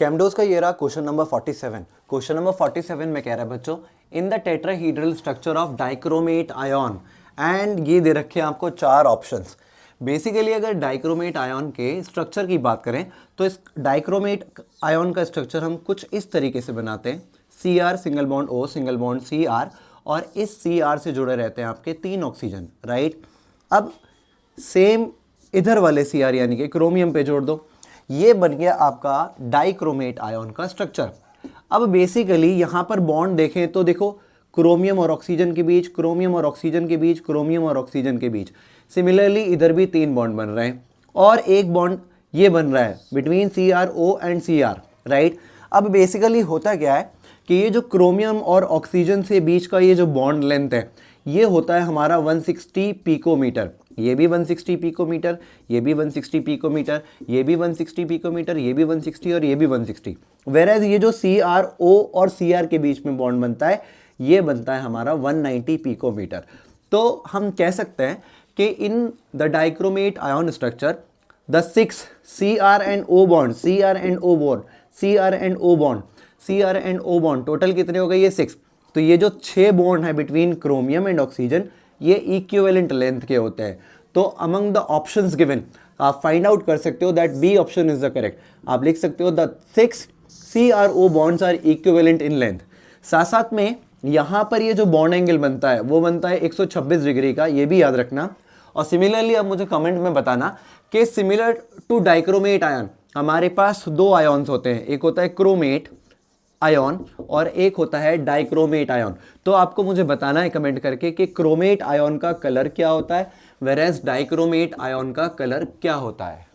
कैमडोज का ये रहा क्वेश्चन नंबर 47। क्वेश्चन नंबर 47 में कह रहा है बच्चों, in the tetrahedral structure of dichromate ion, and ये दे रखे हैं आपको चार ऑप्शंस। बेसिकली अगर डाइक्रोमेट आयन के स्ट्रक्चर की बात करें तो इस डाइक्रोमेट आयन का स्ट्रक्चर हम कुछ इस तरीके से बनाते हैं, Cr single bond O single bond Cr, और इस Cr से जुड़े रहते हैं आपके 3 ऑक्सीजन, राइट। अब सेम इधर वाले Cr यानी कि क्रोमियम पे जोड़ दो, ये बन गया आपका डाइक्रोमेट आयन का स्ट्रक्चर। अब बेसिकली यहाँ पर बॉन्ड देखें तो देखो, क्रोमियम और ऑक्सीजन के बीच, क्रोमियम और ऑक्सीजन के बीच, क्रोमियम और ऑक्सीजन के बीच। सिमिलरली इधर भी 3 बॉन्ड बन रहे हैं और एक बॉन्ड ये बन रहा है between CrO and Cr, right. अब बेसिकली होता क्या है कि ये जो क्रोमियम और ऑक्सीजन से बीच का ये जो बॉन्ड लेंथ है, ये होता है हमारा 160 पिकोमीटर। ये भी 160 पिकोमीटर, ये भी 160 पिकोमीटर, ये भी 160 पिकोमीटर, ये भी 160 और ये भी 160। वेरएज ये जो CrO और Cr के बीच में बॉन्ड बनता है, ये बनता है हमारा 190 पिकोमीटर। तो हम कह सकते हैं कि in the dichromate ion structure the 6 Cr and O bond, Cr and O bond, Cr and O bond, Cr and O bond, total कितने हो गए? ये 6। तो ये जो 6 बॉन्ड है बिटवीन क्रोमियम एंड ऑक्सीजन, ये इक्विवेलेंट लेंथ के होते हैं। तो अमंग द ऑप्शंस गिवन आप फाइंड आउट कर सकते हो that B option is the correct. आप लिख सकते हो the 6 CrO bonds are equivalent in length. साथ साथ में यहाँ पर ये जो बॉन्ड एंगल बनता है वो बनता है 126 डिग्री का, ये भी याद रखना। और सिमिलरली अब मुझे कमेंट में बताना कि सिमिलर टू डाइक्रोमेट आयन हमारे पास 2 आयन्स होते हैं, एक होता है क्रोमेट आयन और एक होता है डाइक्रोमेट आयन। तो आपको मुझे बताना है कमेंट करके कि क्रोमेट आयन का कलर क्या होता है, वेरएज डाइक्रोमेट आयन का कलर क्या होता है।